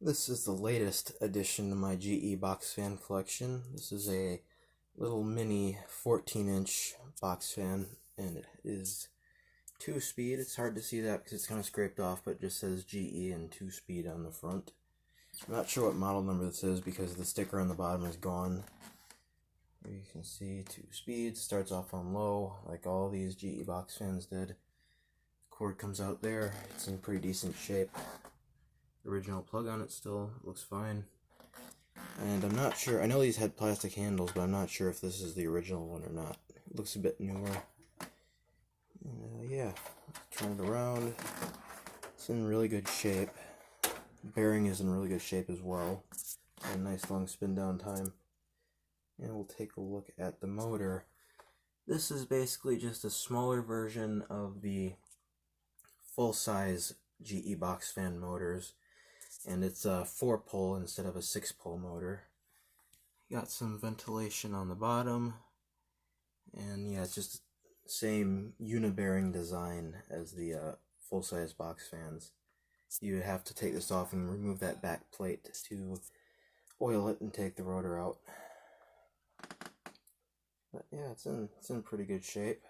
This is the latest addition to my GE box fan collection. This is a little mini 14-inch box fan, and it is 2-speed. It's hard to see that because it's kind of scraped off, but it just says GE and 2-speed on the front. I'm not sure what model number this is because the sticker on the bottom is gone. Here you can see 2-speed, starts off on low like all these GE box fans did. Cord comes out there. It's in pretty decent shape. The original plug on it still looks fine. And I'm not sure, I know these had plastic handles, but I'm not sure if this is the original one or not. It looks a bit newer. Yeah, turn it around. It's in really good shape. The bearing is in really good shape as well. A nice long spin down time. And we'll take a look at the motor. This is basically just a smaller version of the full-size GE box fan motors, and it's a 4-pole instead of a 6-pole motor. Got some ventilation on the bottom, and yeah, it's just the same unibearing design as the full-size box fans. You have to take this off and remove that back plate to oil it and take the rotor out. But yeah, it's in pretty good shape.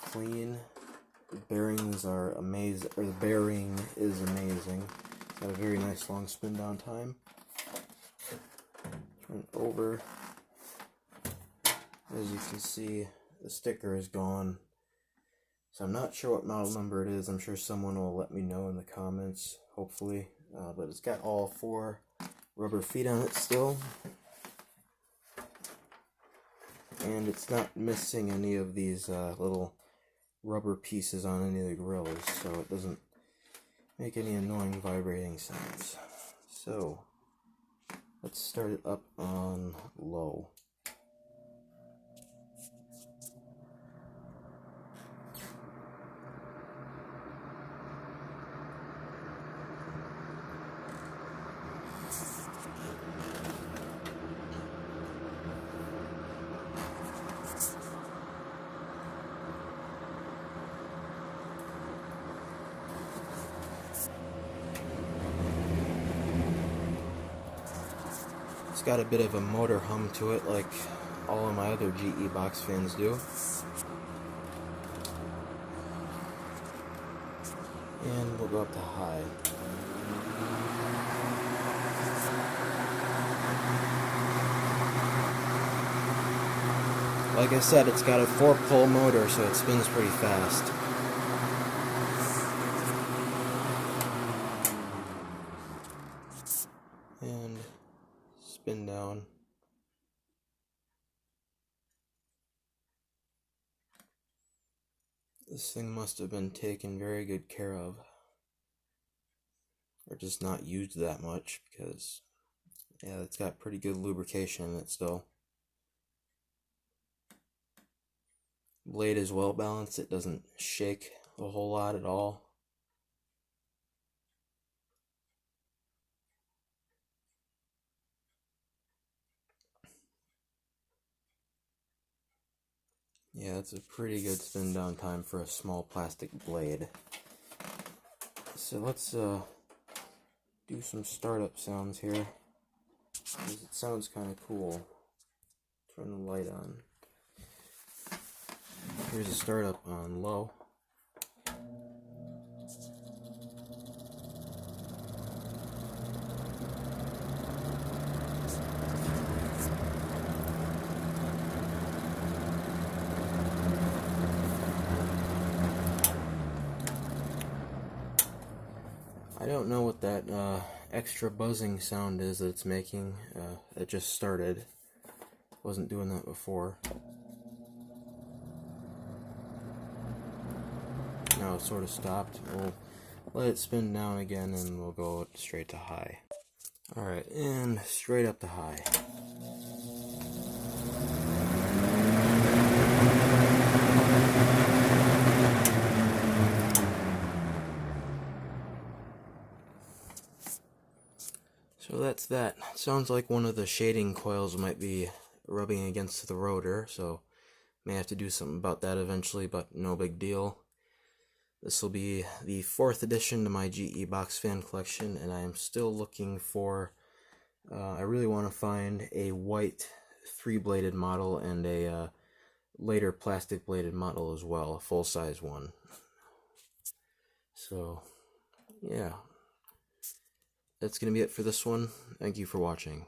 Clean. The bearings are amazing, or the bearing is amazing. It's got a very nice long spin down time. Turn it over. As you can see, the sticker is gone. So I'm not sure what model number it is. I'm sure someone will let me know in the comments, hopefully. But it's got all 4 rubber feet on it still. And it's not missing any of these little rubber pieces on any of the grills, so it doesn't make any annoying vibrating sounds. So let's start it up on low. It's got a bit of a motor hum to it, like all of my other GE box fans do. And we'll go up to high. Like I said, it's got a 4-pole motor, so it spins pretty fast. And spin down. This thing must have been taken very good care of, or just not used that much, because yeah, it's got pretty good lubrication in it still. Blade is well balanced, it doesn't shake a whole lot at all. Yeah, it's a pretty good spin down time for a small plastic blade. So let's do some startup sounds here, because it sounds kind of cool. Turn the light on. Here's a startup on low. I don't know what that extra buzzing sound is that it's making. It just started. Wasn't doing that before. Now it sort of stopped. We'll let it spin down again and we'll go straight to high. Alright, and straight up to high. So that's that. Sounds like one of the shading coils might be rubbing against the rotor, so may have to do something about that eventually, but no big deal. This will be the 4th addition to my GE box fan collection, and I am still looking for, I really want to find a white 3-bladed model and a later plastic bladed model as well, a full-size one. So, yeah. That's going to be it for this one. Thank you for watching.